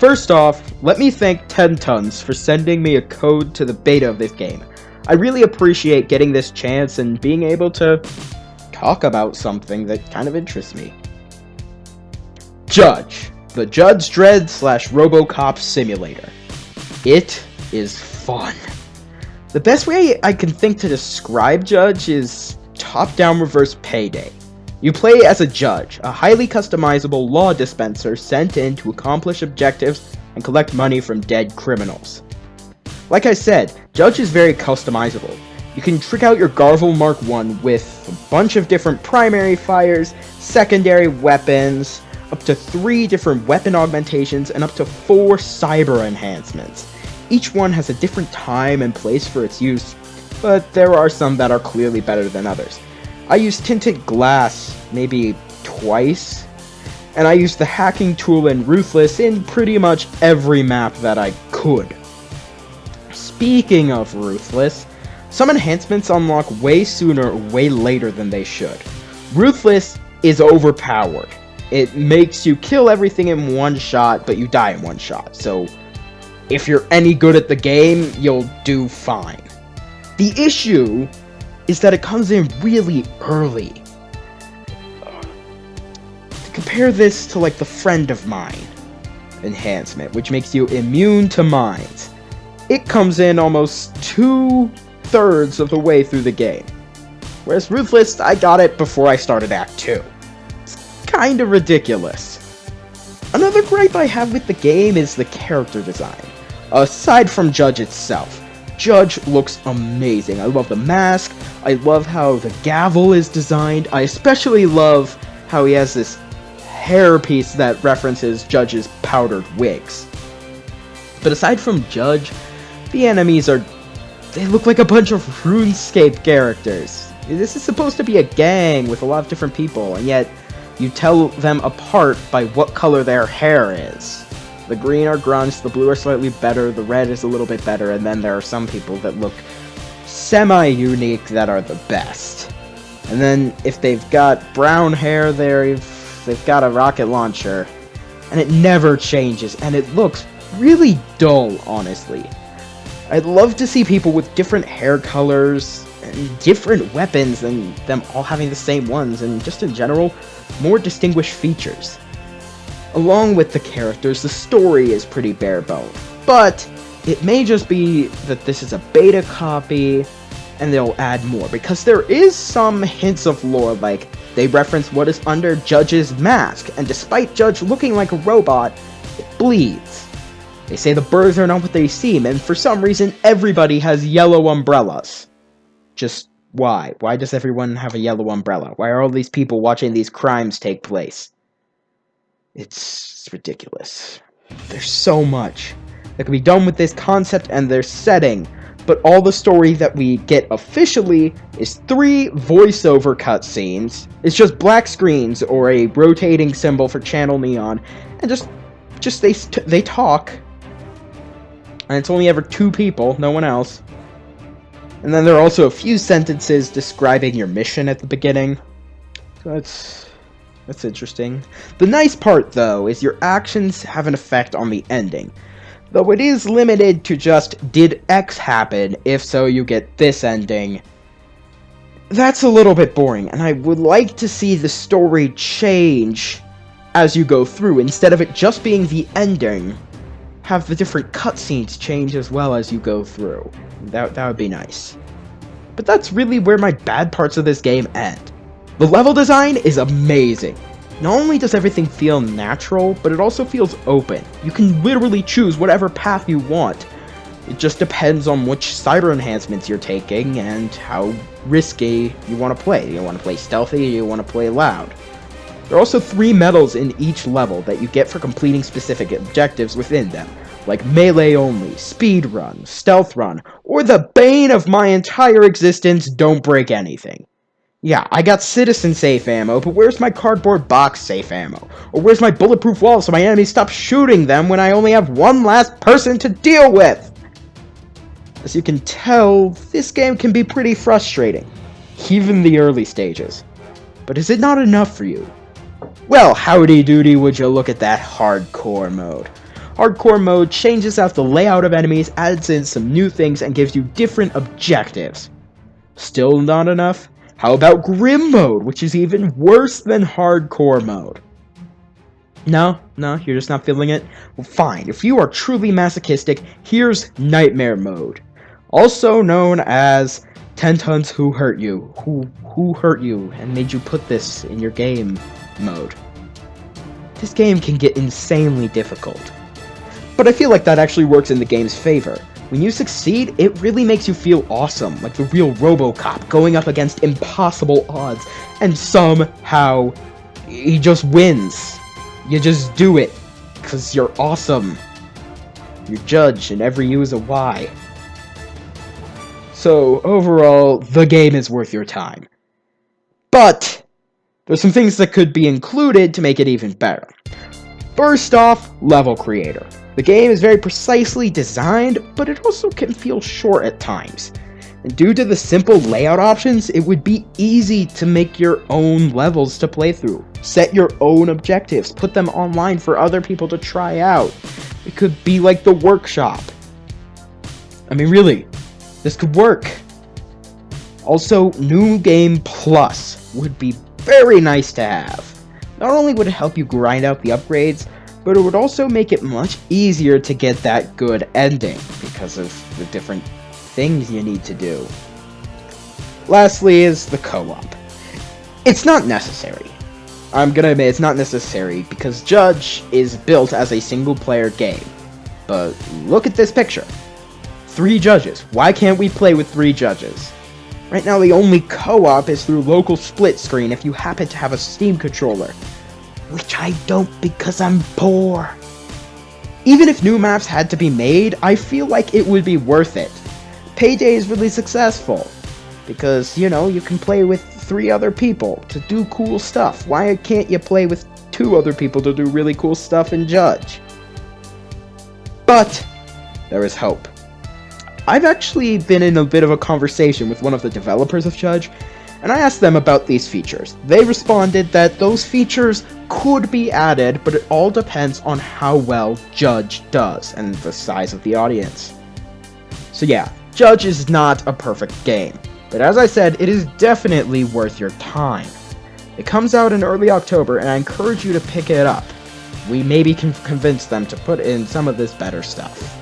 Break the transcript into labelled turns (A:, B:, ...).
A: First off, let me thank 10 Tons for sending me a code to the beta of this game. I really appreciate getting this chance and being able to talk about something that kind of interests me. Judge, the Judge Dredd / Robocop simulator. It is fun. The best way I can think to describe Judge is top-down reverse Payday. You play as a judge, a highly customizable law dispenser sent in to accomplish objectives and collect money from dead criminals. Like I said, Judge is very customizable. You can trick out your Garvel Mark I with a bunch of different primary fires, secondary weapons, up to 3 different weapon augmentations, and up to 4 cyber enhancements. Each one has a different time and place for its use, but there are some that are clearly better than others. I used tinted glass maybe twice, and I used the hacking tool in Rythless in pretty much every map that I could. Speaking of Rythless, some enhancements unlock way sooner or way later than they should. Rythless is overpowered. It makes you kill everything in one shot, but you die in one shot, so if you're any good at the game, you'll do fine. The issue is that it comes in really early. Compare this to like the Friend of Mine enhancement, which makes you immune to mines. It comes in almost 2/3 of the way through the game. Whereas Rythless, I got it before I started Act 2. It's kinda ridiculous. Another gripe I have with the game is the character design. Aside from Judge itself, Judge looks amazing. I love the mask, I love how the gavel is designed, I especially love how he has this hairpiece that references Judge's powdered wigs. But aside from Judge, the enemies they look like a bunch of RuneScape characters. This is supposed to be a gang with a lot of different people, and yet you tell them apart by what color their hair is. The green are grunts, the blue are slightly better, the red is a little bit better, and then there are some people that look semi-unique that are the best. And then if they've got brown hair they've got a rocket launcher, and it never changes, and it looks really dull, honestly. I'd love to see people with different hair colors and different weapons than them all having the same ones, and just in general, more distinguished features. Along with the characters, the story is pretty bare bones, but it may just be that this is a beta copy, and they'll add more, because there is some hints of lore, like they reference what is under Judge's mask, and despite Judge looking like a robot, it bleeds. They say the birds are not what they seem, and for some reason everybody has yellow umbrellas. Just why? Why does everyone have a yellow umbrella? Why are all these people watching these crimes take place? It's ridiculous. There's so much that can be done with this concept and their setting, but all the story that we get officially is 3 voiceover cutscenes. It's just black screens or a rotating symbol for channel neon, and just they talk, and it's only ever 2 people, no one else. And then there are also a few sentences describing your mission at the beginning. So that's interesting. The nice part, though, is your actions have an effect on the ending. Though it is limited to just, did X happen, if so you get this ending. That's a little bit boring, and I would like to see the story change as you go through. Instead of it just being the ending, have the different cutscenes change as well as you go through. That would be nice. But that's really where my bad parts of this game end. The level design is amazing. Not only does everything feel natural, but it also feels open. You can literally choose whatever path you want. It just depends on which cyber enhancements you're taking and how risky you want to play. Do you want to play stealthy or do you want to play loud? There are also 3 medals in each level that you get for completing specific objectives within them, like melee only, speed run, stealth run, or the bane of my entire existence, don't break anything. Yeah, I got citizen safe ammo, but where's my cardboard box safe ammo? Or where's my bulletproof wall so my enemies stop shooting them when I only have one last person to deal with? As you can tell, this game can be pretty frustrating, even the early stages. But is it not enough for you? Well, howdy doody would you look at that hardcore mode. Hardcore mode changes out the layout of enemies, adds in some new things, and gives you different objectives. Still not enough? How about Grim mode, which is even worse than Hardcore mode? No, you're just not feeling it? Well, fine. If you are truly masochistic, here's Nightmare mode. Also known as 10 Tons Who Hurt You. Who hurt you and made you put this in your game mode. This game can get insanely difficult. But I feel like that actually works in the game's favor. When you succeed, it really makes you feel awesome, like the real Robocop going up against impossible odds, and somehow he just wins. You just do it, because you're awesome. You're Judge, and every U is a Y. So, overall, the game is worth your time. But there's some things that could be included to make it even better. First off, level creator. The game is very precisely designed, but it also can feel short at times. And due to the simple layout options, it would be easy to make your own levels to play through. Set your own objectives, put them online for other people to try out. It could be like the workshop. I mean, really, this could work. Also, New Game Plus would be very nice to have. Not only would it help you grind out the upgrades, but it would also make it much easier to get that good ending because of the different things you need to do. Lastly is the co-op. It's not necessary. I'm gonna admit it's not necessary because Judge is built as a single player game. But look at this picture. 3 judges. Why can't we play with 3 judges? Right now the only co-op is through local split screen if you happen to have a Steam controller. Which I don't because I'm poor. Even if new maps had to be made, I feel like it would be worth it. Payday is really successful. Because, you know, you can play with 3 other people to do cool stuff. Why can't you play with 2 other people to do really cool stuff in Judge? But there is hope. I've actually been in a bit of a conversation with one of the developers of Judge, and I asked them about these features. They responded that those features could be added, but it all depends on how well Judge does, and the size of the audience. So yeah, Judge is not a perfect game, but as I said, it is definitely worth your time. It comes out in early October, and I encourage you to pick it up. We maybe can convince them to put in some of this better stuff.